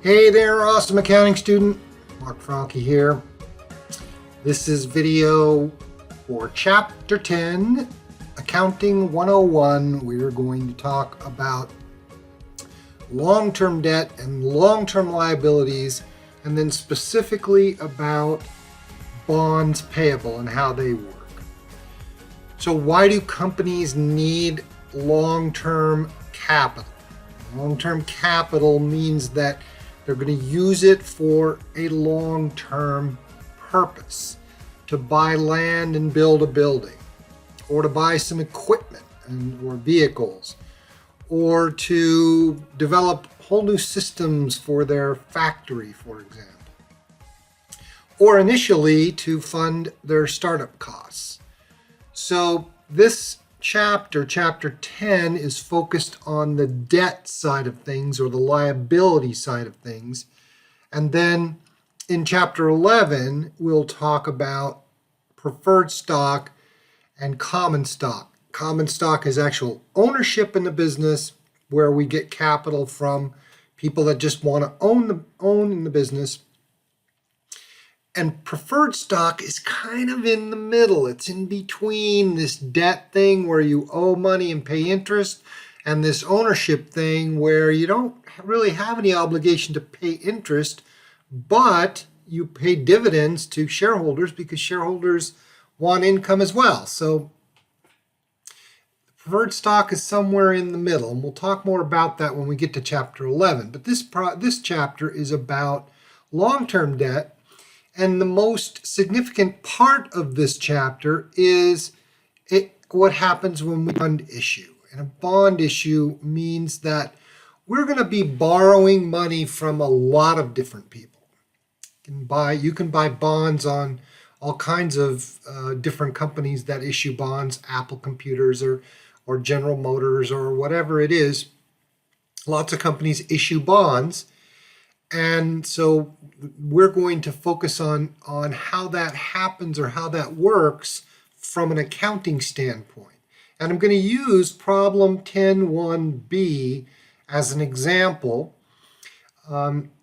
Hey there, awesome accounting student. Mark Franke here. This is video for Chapter 10, Accounting 101. We're going to talk about long-term debt and long-term liabilities, and then specifically about bonds payable and how they work. So why do companies need long-term capital? Long-term capital means that they're going to use it for a long-term purpose, to buy land and build a building, or to buy some equipment or vehicles, or to develop whole new systems for their factory, for example, or initially to fund their startup costs. So this chapter 10, is focused on the debt side of things, or the liability side of things. And then in chapter 11, we'll talk about preferred stock and common stock. Common stock is actual ownership in the business, where we get capital from people that just want to own in the business. And preferred stock is kind of in the middle. It's in between this debt thing where you owe money and pay interest, and this ownership thing where you don't really have any obligation to pay interest, but you pay dividends to shareholders because shareholders want income as well. So preferred stock is somewhere in the middle, and we'll talk more about that when we get to chapter 11. But this chapter is about long-term debt. And the most significant part of this chapter is what happens when we bond issue. And a bond issue means that we're going to be borrowing money from a lot of different people. You can buy bonds on all kinds of different companies that issue bonds, Apple Computers or General Motors or whatever it is. Lots of companies issue bonds. And so we're going to focus on how that happens, or how that works from an accounting standpoint. And I'm going to use problem 10.1b as an example.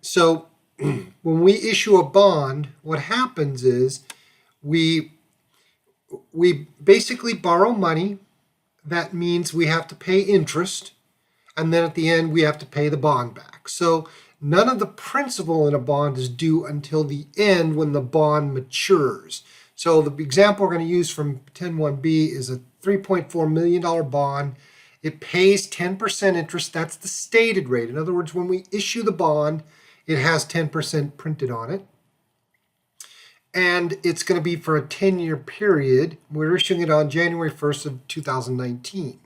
So when we issue a bond, what happens is we basically borrow money. That means we have to pay interest, and then at the end we have to pay the bond back. So none of the principal in a bond is due until the end, when the bond matures. So the example we're going to use from 10.1b is a $3.4 million bond. It pays 10% interest. That's the stated rate. In other words, when we issue the bond, it has 10% printed on it. And it's going to be for a 10-year period. We're issuing it on January 1st of 2019.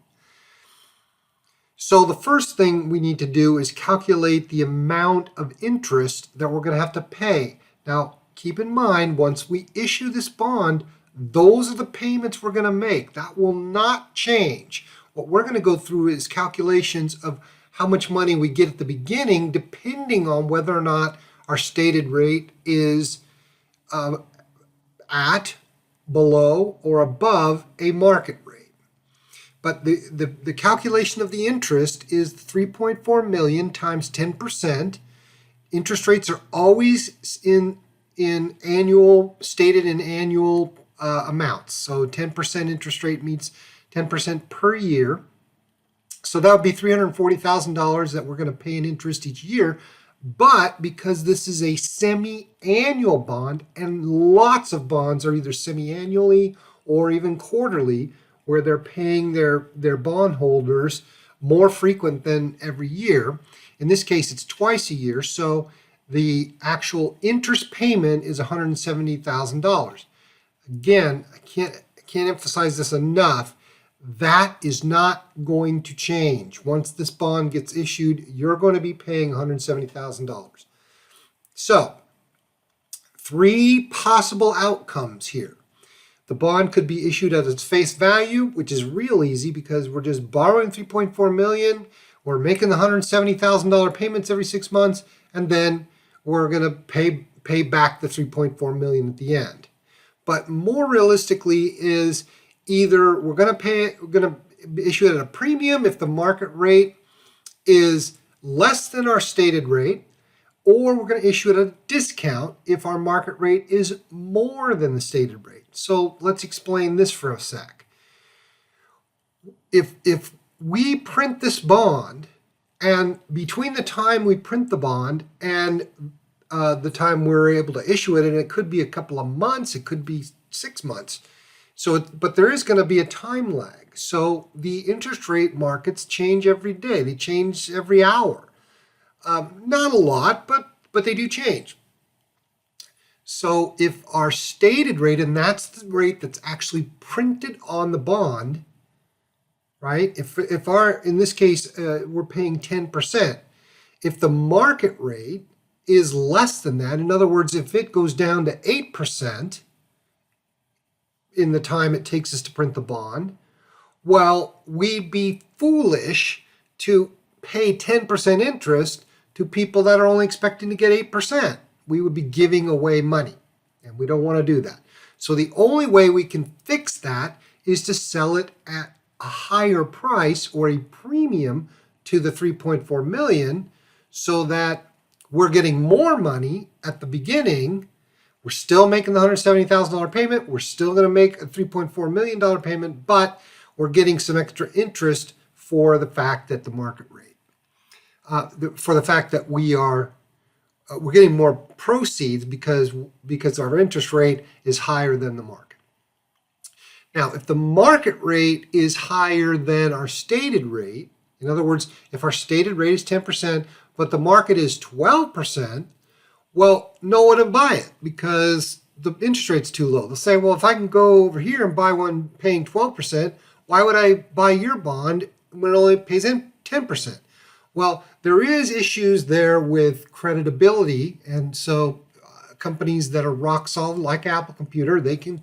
So the first thing we need to do is calculate the amount of interest that we're going to have to pay. Now, keep in mind, once we issue this bond, those are the payments we're going to make. That will not change. What we're going to go through is calculations of how much money we get at the beginning, depending on whether or not our stated rate is at, below, or above a market rate. But the calculation of the interest is 3.4 million times 10%. Interest rates are always stated in annual amounts. So 10% interest rate means 10% per year. So that would be $340,000 that we're going to pay in interest each year. But because this is a semi-annual bond, and lots of bonds are either semi-annually or even quarterly, where they're paying their bondholders more frequent than every year. In this case, it's twice a year, so the actual interest payment is $170,000. Again, I can't emphasize this enough. That is not going to change. Once this bond gets issued, you're going to be paying $170,000. So, three possible outcomes here. The bond could be issued at its face value, which is real easy because we're just borrowing $3.4 million. We're making the $170,000 payments every 6 months, and then we're going to pay back the $3.4 million at the end. But more realistically is either we're going to issue it at a premium if the market rate is less than our stated rate, or we're going to issue it at a discount if our market rate is more than the stated rate. So let's explain this for a sec. If we print this bond, and between the time we print the bond and the time we're able to issue it, and it could be a couple of months, it could be 6 months. But there is going to be a time lag. So the interest rate markets change every day. They change every hour. Not a lot, but they do change. So if our stated rate, and that's the rate that's actually printed on the bond, right? If our, in this case, we're paying 10%. If the market rate is less than that, in other words, if it goes down to 8% in the time it takes us to print the bond, well, we'd be foolish to pay 10% interest to people that are only expecting to get 8%. We would be giving away money, and we don't want to do that. So the only way we can fix that is to sell it at a higher price or a premium to the 3.4 million so that we're getting more money at the beginning. We're still making the $170,000 payment. We're still going to make a $3.4 million payment, but we're getting some extra interest for the fact that the market rate, for the fact that we're getting more proceeds because our interest rate is higher than the market. Now, if the market rate is higher than our stated rate, in other words, if our stated rate is 10%, but the market is 12%, well, no one will buy it because the interest rate's too low. They'll say, well, if I can go over here and buy one paying 12%, why would I buy your bond when it only pays 10%? Well, there is issues there with creditability, and so companies that are rock solid, like Apple Computer, they can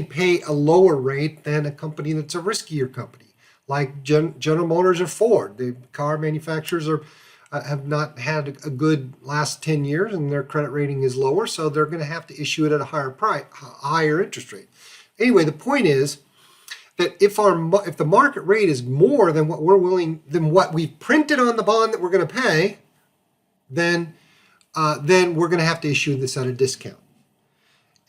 pay a lower rate than a company that's a riskier company, like General Motors or Ford. The car manufacturers have not had a good last 10 years, and their credit rating is lower, so they're going to have to issue it at a higher interest rate. Anyway, the point is that if the market rate is more than what we've printed on the bond that we're going to pay, then we're going to have to issue this at a discount.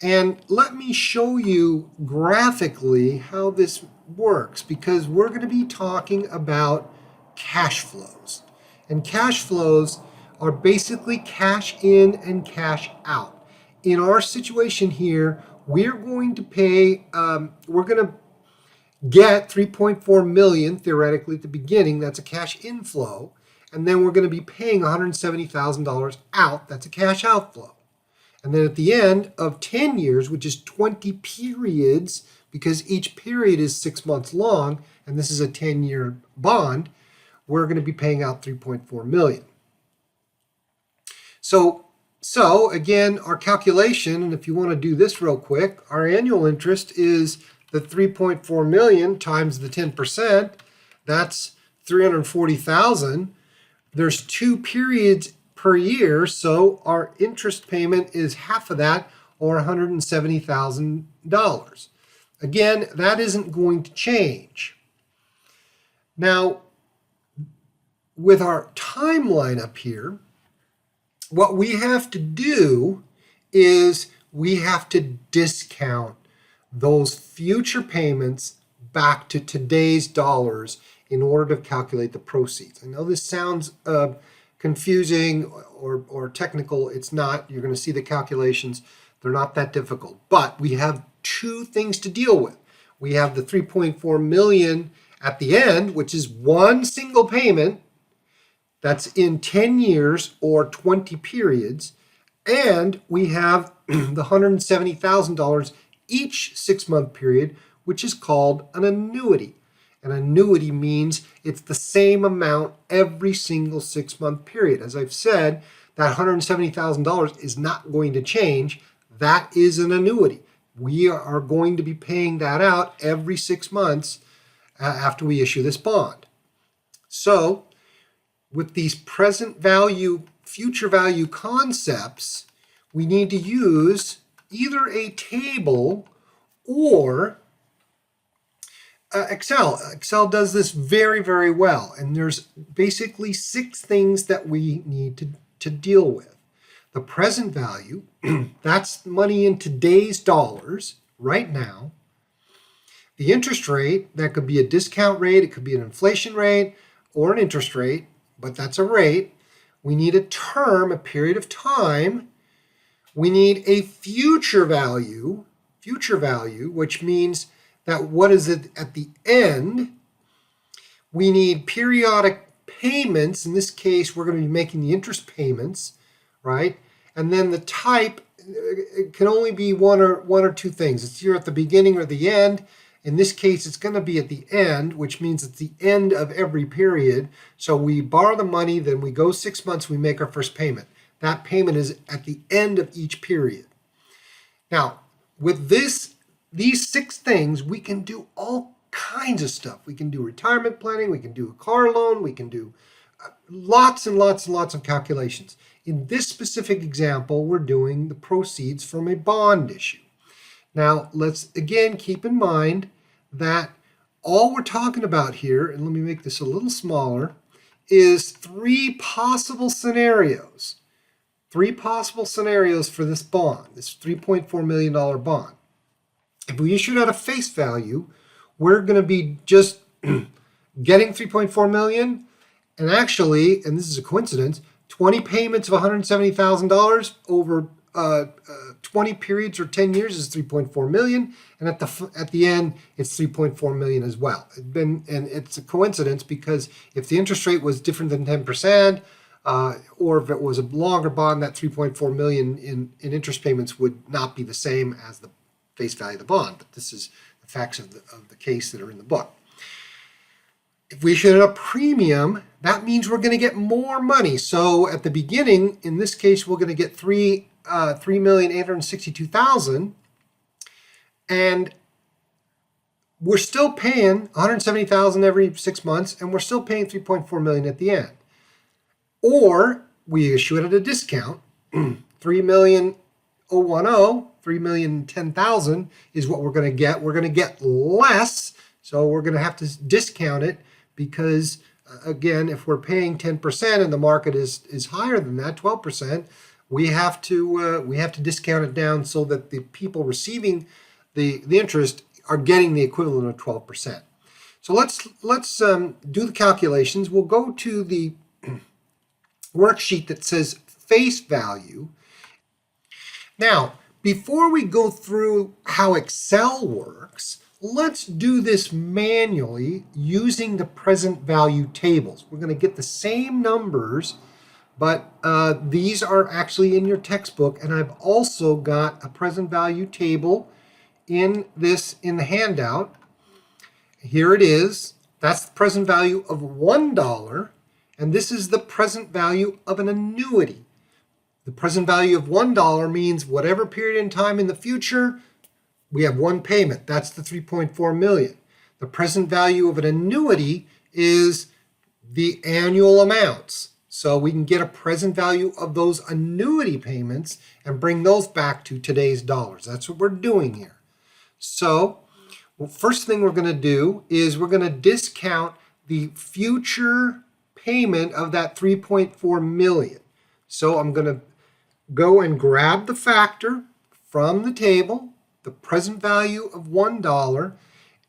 And let me show you graphically how this works, because we're going to be talking about cash flows. And cash flows are basically cash in and cash out. In our situation here, we're going to pay, we're going to get 3.4 million theoretically at the beginning. That's a cash inflow. And then we're going to be paying $170,000 out. That's a cash outflow. And then at the end of 10 years, which is 20 periods, because each period is 6 months long, and this is a 10-year bond, we're going to be paying out 3.4 million. So again, our calculation, and if you want to do this real quick, our annual interest is the 3.4 million times the 10%. That's 340,000. There's 2 periods per year, so our interest payment is half of that, or $170,000. Again, that isn't going to change. Now, with our timeline up here, what we have to do is we have to discount those future payments back to today's dollars in order to calculate the proceeds. I know this sounds confusing or technical. It's not. You're going to see the calculations. They're not that difficult. But we have 2 things to deal with. We have the 3.4 million at the end, which is one single payment that's in 10 years or 20 periods. And we have the $170,000 each 6-month period, which is called an annuity. An annuity means it's the same amount every single 6-month period. As I've said, that $170,000 is not going to change. That is an annuity. We are going to be paying that out every 6 months after we issue this bond. So, with these present value, future value concepts, we need to use either a table or Excel. Excel does this very, very well. And there's basically 6 things that we need to deal with. The present value, that's money in today's dollars right now. The interest rate, that could be a discount rate, it could be an inflation rate or an interest rate, but that's a rate. We need a term, a period of time. We need a future value, which means that what is it at the end? We need periodic payments. In this case, we're going to be making the interest payments, right? And then the type, it can only be one or two things. It's either at the beginning or the end. In this case, it's going to be at the end, which means it's the end of every period. So we borrow the money, then we go 6 months, we make our first payment. That payment is at the end of each period. Now, with these 6 things, we can do all kinds of stuff. We can do retirement planning, we can do a car loan, we can do lots and lots and lots of calculations. In this specific example, we're doing the proceeds from a bond issue. Now, let's again keep in mind that all we're talking about here, and let me make this a little smaller, is 3 possible scenarios. 3 possible scenarios for this bond, this $3.4 million bond. If we issued at a face value, we're going to be just getting $3.4 million, and actually, and this is a coincidence, 20 payments of $170,000 over 20 periods or 10 years is $3.4 million, and at the end, it's $3.4 million as well. And it's a coincidence because if the interest rate was different than 10%, or if it was a longer bond, that $3.4 million in interest payments would not be the same as the face value of the bond. But this is the facts of the case that are in the book. If we issue at a premium, that means we're going to get more money. So at the beginning, in this case, we're going to get $3,862,000, and we're still paying $170,000 every 6 months, and we're still paying $3.4 million at the end. Or we issue it at a discount. $3,010,010, $3,010,000 is what we're going to get. We're going to get less, so we're going to have to discount it because, again, if we're paying 10% and the market is higher than that, 12%, we have to discount it down so that the people receiving the interest are getting the equivalent of 12%. So let's do the calculations. We'll go to the worksheet that says face value. Now, before we go through how Excel works, let's do this manually using the present value tables. We're going to get the same numbers, but these are actually in your textbook, and I've also got a present value table in the handout. Here it is. That's the present value of $1, and this is the present value of an annuity. The present value of $1 means whatever period in time in the future, we have one payment. That's the $3.4 million. The present value of an annuity is the annual amounts. So we can get a present value of those annuity payments and bring those back to today's dollars. That's what we're doing here. So, first thing we're going to do is we're going to discount the future payment of that $3.4 million. So I'm going to go and grab the factor from the table, the present value of $1,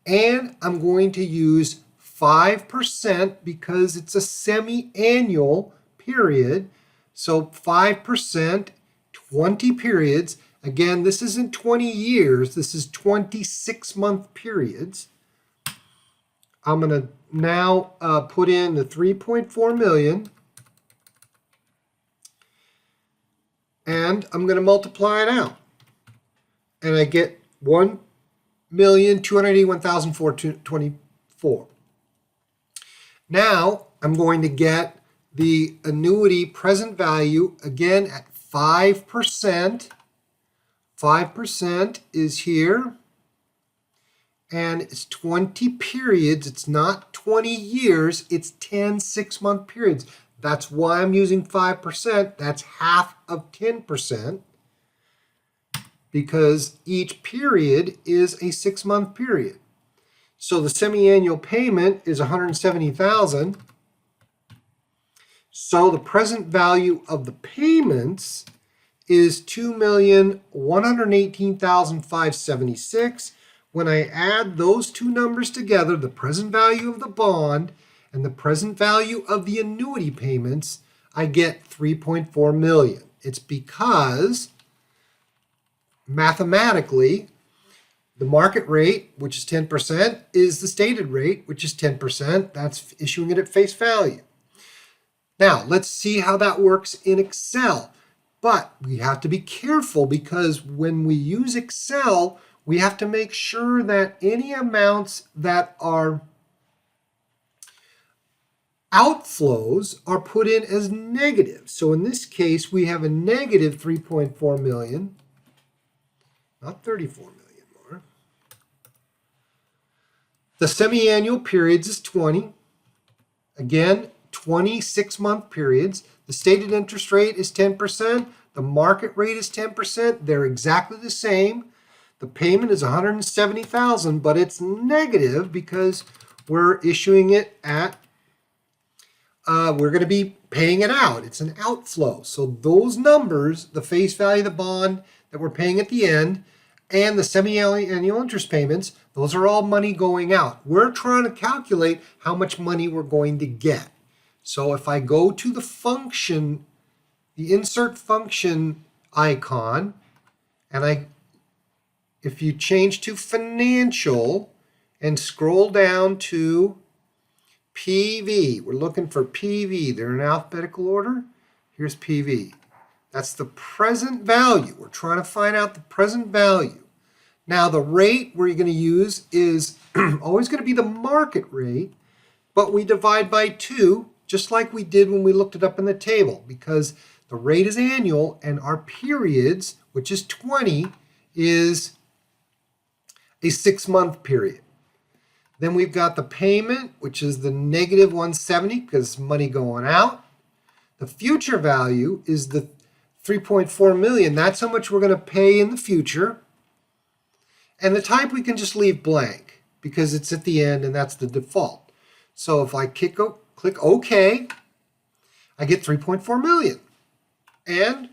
and I'm going to use 5% because it's a semi-annual period. So 5%, 20 periods. Again, this isn't 20 years, this is 26-month periods. I'm going to now put in the $3.4 million, and I'm going to multiply it out. And I get 1,281,424. Now I'm going to get the annuity present value again at 5%. 5% is here, and it's 20 periods. It's not 20 years, it's 10 6-month periods. That's why I'm using 5%. That's half of 10%, because each period is a 6-month period. So the semi-annual payment is $170,000. So the present value of the payments is $2,118,576. When I add those two numbers together, the present value of the bond and the present value of the annuity payments, I get 3.4 million. It's because mathematically, the market rate, which is 10%, is the stated rate, which is 10%. That's issuing it at face value. Now, let's see how that works in Excel. But we have to be careful because when we use Excel, we have to make sure that any amounts that are outflows are put in as negative. So in this case, we have a negative 3.4 million, not 34 million more. The semi-annual periods is 20. Again, 26-month periods. The stated interest rate is 10%. The market rate is 10%. They're exactly the same. The payment is $170,000, but it's negative because we're issuing it at, we're going to be paying it out. It's an outflow. So those numbers, the face value of the bond that we're paying at the end and the semi-annual interest payments, those are all money going out. We're trying to calculate how much money we're going to get. So if I go to the function, the insert function icon, and if you change to financial and scroll down to PV, we're looking for PV. They're in alphabetical order. Here's PV. That's the present value. We're trying to find out the present value. Now the rate we're going to use is always going to be the market rate, but we divide by 2, just like we did when we looked it up in the table, because the rate is annual and our periods, which is 20, is a 6-month period. Then we've got the payment, which is the negative 170 because it's money going out. The future value is the 3.4 million. That's how much we're going to pay in the future. And the type we can just leave blank because it's at the end and that's the default. So if I click OK, I get 3.4 million. And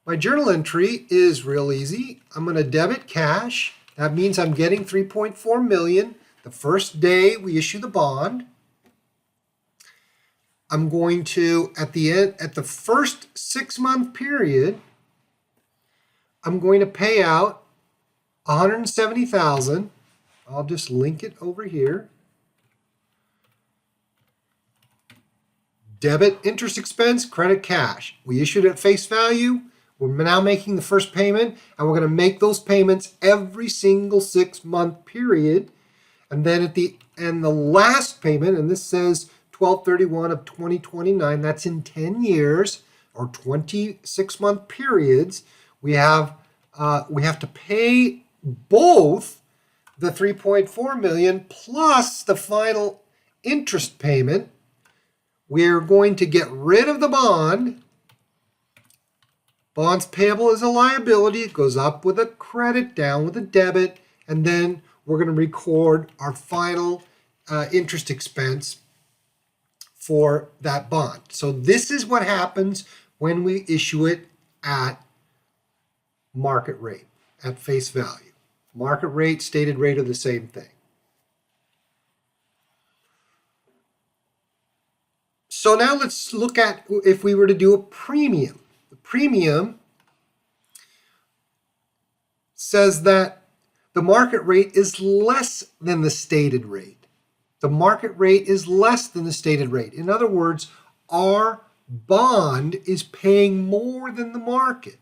my journal entry is real easy. I'm going to debit cash. That means I'm getting 3.4 million the first day we issue the bond. I'm going to, at the first 6-month period, I'm going to pay out $170,000. I'll just link it over here. Debit interest expense, credit cash. We issued at face value. We're now making the first payment, and we're going to make those payments every single 6-month period. And then at the last payment, and this says 12/31 of 2029, that's in 10 years or 26-month periods, we have to pay both the 3.4 million plus the final interest payment. We're going to get rid of the bond. Bonds payable is a liability. It goes up with a credit, down with a debit, and then we're going to record our final interest expense for that bond. So this is what happens when we issue it at market rate, at face value. Market rate, stated rate are the same thing. So now let's look at if we were to do a premium. The premium says that the market rate is less than the stated rate. The market rate is less than the stated rate. In other words, our bond is paying more than the market.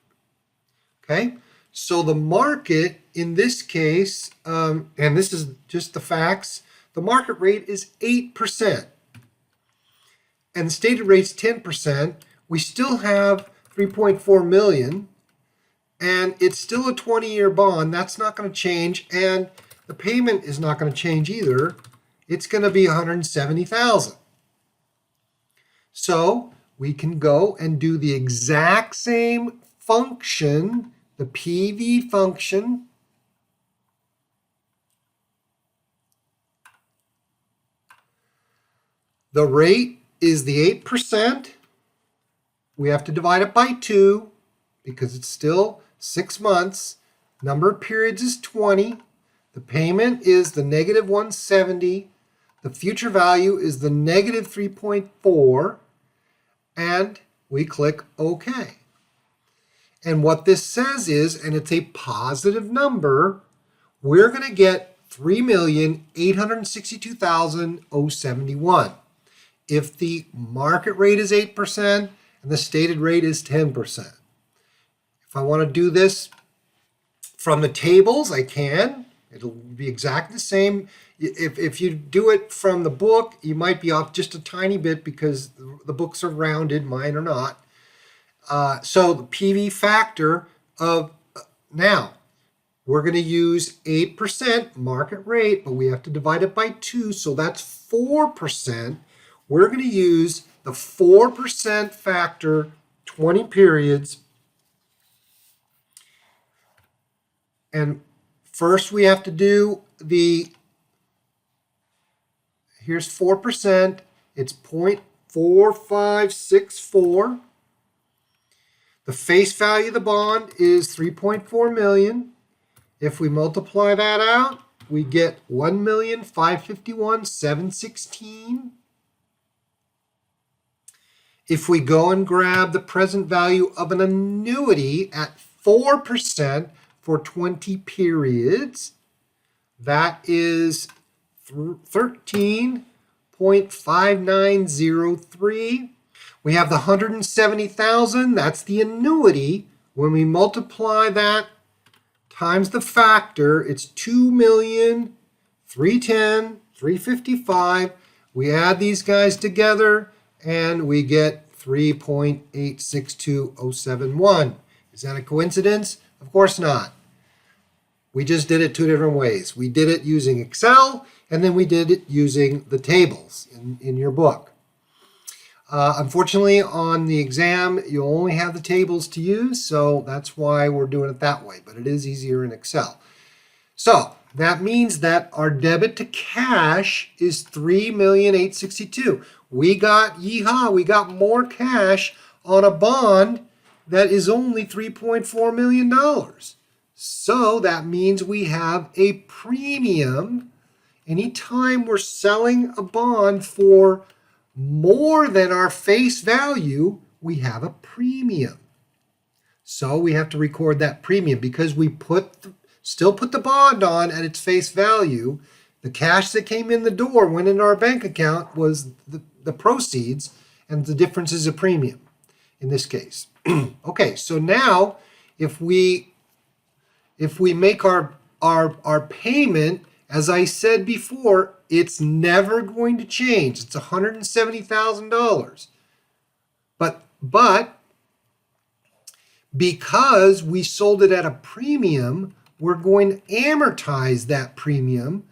Okay? So the market, in this case, and this is just the facts, the market rate is 8%. And the stated rate's 10%. We still have 3.4 million. And it's still a 20-year bond. That's not going to change. And the payment is not going to change either. It's going to be $170,000. So we can go and do the exact same function, the PV function. The rate is the 8%. we have to divide it by 2 because it's still 6 months. Number of periods is 20. The payment is the negative 170. The future value is the negative 3.4. And we click OK. And what this says is, and it's a positive number, we're going to get $3,862,071 if the market rate is 8% and the stated rate is 10%. If I want to do this from the tables, I can. It'll be exactly the same. If you do it from the book, you might be off just a tiny bit because the books are rounded, mine are not. So the PV factor of now, we're going to use 8% market rate, but we have to divide it by 2, so that's 4%. We're going to use the 4% factor, 20 periods. And first we have to do here's 4%, it's 0.4564. The face value of the bond is 3.4 million. If we multiply that out, we get 1,551,716. If we go and grab the present value of an annuity at 4% for 20 periods, that is 13.5903. We have the 170,000, that's the annuity. When we multiply that times the factor, it's 2,310,355. We add these guys together and we get 3.862071. Is that a coincidence? Of course not. We just did it 2 different ways. We did it using Excel, and then we did it using the tables in your book. Unfortunately, on the exam, you only have the tables to use, so that's why we're doing it that way, but it is easier in Excel. So that means that our debit to cash is $3,862,000. We got, yeehaw, we got more cash on a bond that is only $3.4 million. So that means we have a premium. Anytime we're selling a bond for more than our face value, we have a premium. So we have to record that premium because we still put the bond on at its face value. The cash that came in the door went in our bank account was the proceeds, and the difference is a premium in this case. Okay, so now if we make our payment, as I said before, it's never going to change. It's $170,000. But because we sold it at a premium, we're going to amortize that premium,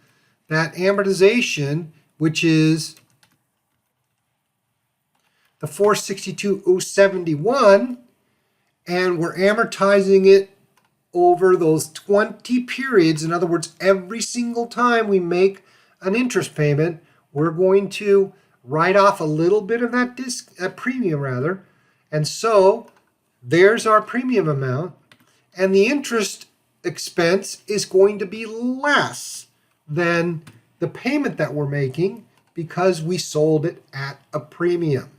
that amortization, which is the $462,071, and we're amortizing it over those 20 periods. In other words, every single time we make an interest payment, we're going to write off a little bit of that premium rather. And so there's our premium amount, and the interest expense is going to be less than the payment that we're making because we sold it at a premium.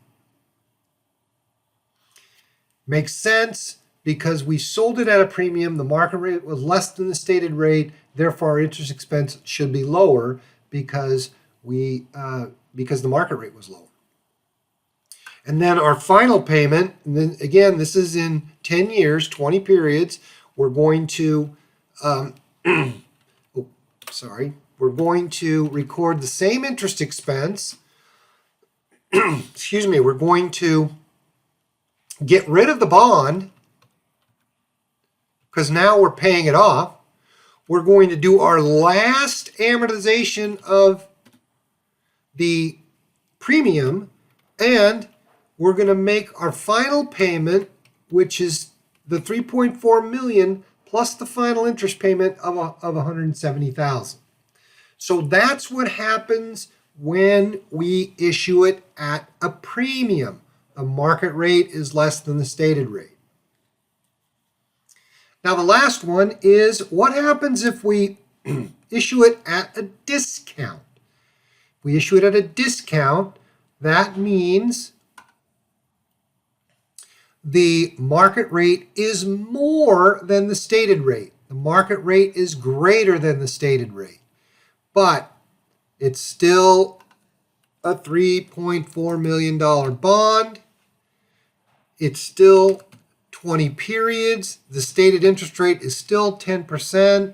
Makes sense because we sold it at a premium. The market rate was less than the stated rate. Therefore, our interest expense should be lower because the market rate was lower. And then our final payment, and then again, this is in 10 years, 20 periods. We're going to, we're going to record the same interest expense. Excuse me, we're going to get rid of the bond because now we're paying it off. We're going to do our last amortization of the premium, and we're going to make our final payment, which is the $3.4 million plus the final interest payment of $170,000. So that's what happens when we issue it at a premium. the market rate is less than the stated rate. Now the last one is, what happens if we issue it at a discount? If we issue it at a discount, that means the market rate is more than the stated rate. The market rate is greater than the stated rate, but it's still a $3.4 million bond. It's still 20 periods. The stated interest rate is still 10%,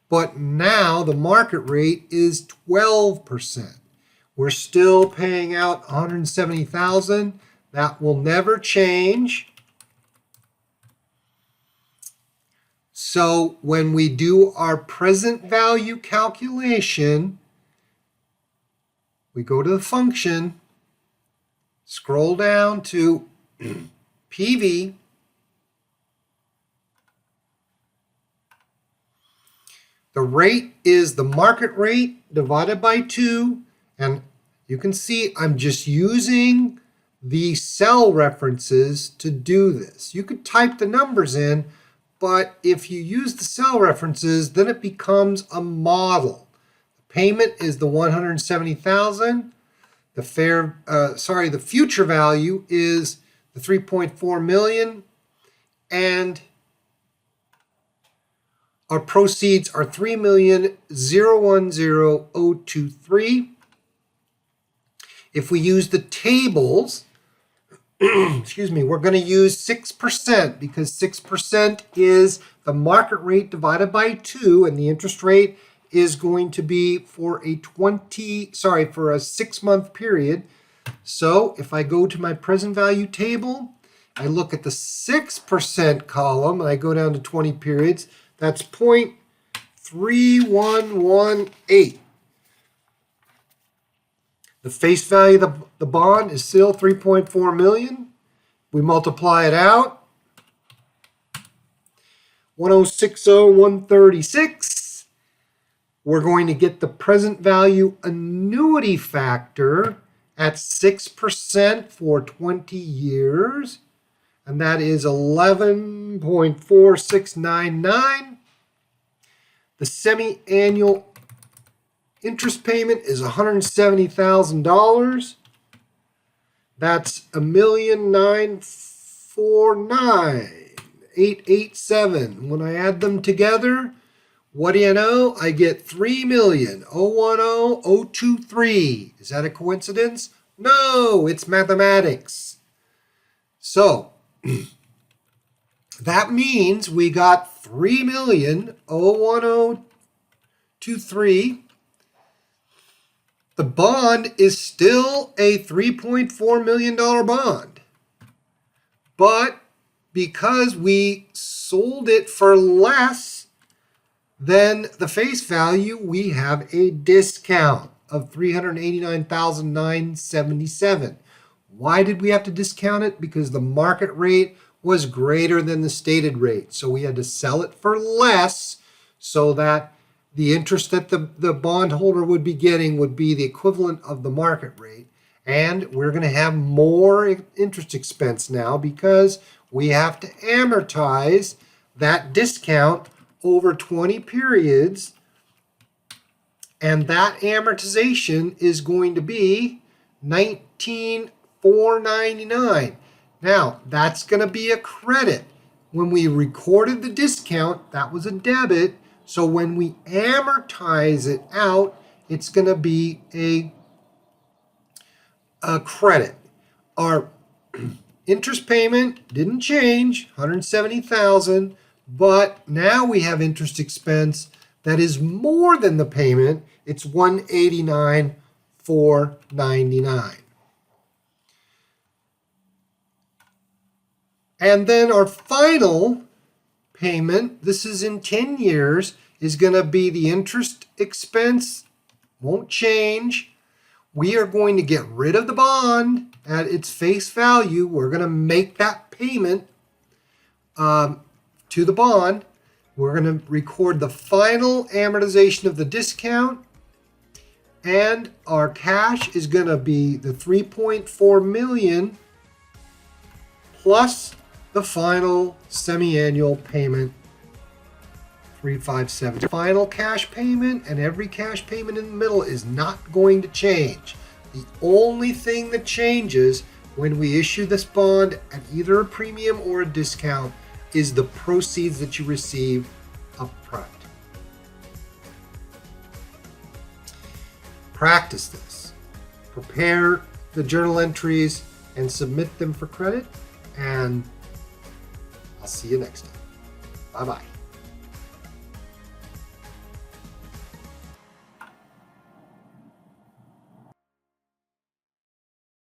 but now the market rate is 12%. We're still paying out $170,000. That will never change. So when we do our present value calculation, we go to the function, scroll down to PV, the rate is the market rate divided by 2, and you can see I'm just using the cell references to do this. You could type the numbers in, but if you use the cell references, then it becomes a model. The payment is the $170,000. The future value is the $3.4 million, and our proceeds are $3,010,023. If we use the tables, excuse me, we're going to use 6% because 6% is the market rate divided by 2, and the interest rate is going to be for a 6-month period. So if I go to my present value table, I look at the 6% column, and I go down to 20 periods, that's 0.3118. The face value of the bond is still $3.4 million. We multiply it out, 106,136. We're going to get the present value annuity factor at 6% for 20 years, and that is 11.4699. The semi-annual interest payment is $170,000. That's $1,949,887. When I add them together, what do you know? I get $3,010,023. Is that a coincidence? No, it's mathematics. So that means we got $3,010,023. The bond is still a $3.4 million bond. But because we sold it for less than the face value, we have a discount of $389,977. Why did we have to discount it? Because the market rate was greater than the stated rate. So we had to sell it for less so that the interest that the bondholder would be getting would be the equivalent of the market rate. And we're going to have more interest expense now because we have to amortize that discount over 20 periods. And that amortization is going to be $19,499. Now, that's going to be a credit. When we recorded the discount, that was a debit. So when we amortize it out, it's going to be a credit. Our interest payment didn't change, $170,000, but now we have interest expense that is more than the payment. It's $189,499. And then our final payment, this is in 10 years, is going to be the interest expense, won't change. We are going to get rid of the bond at its face value. We're going to make that payment to the bond. We're going to record the final amortization of the discount, and our cash is going to be the $3.4 million plus the final semi-annual payment, $357. Final cash payment, and every cash payment in the middle is not going to change. The only thing that changes when we issue this bond at either a premium or a discount is the proceeds that you receive up front. Practice this. Prepare the journal entries and submit them for credit, and I'll see you next time. Bye-bye.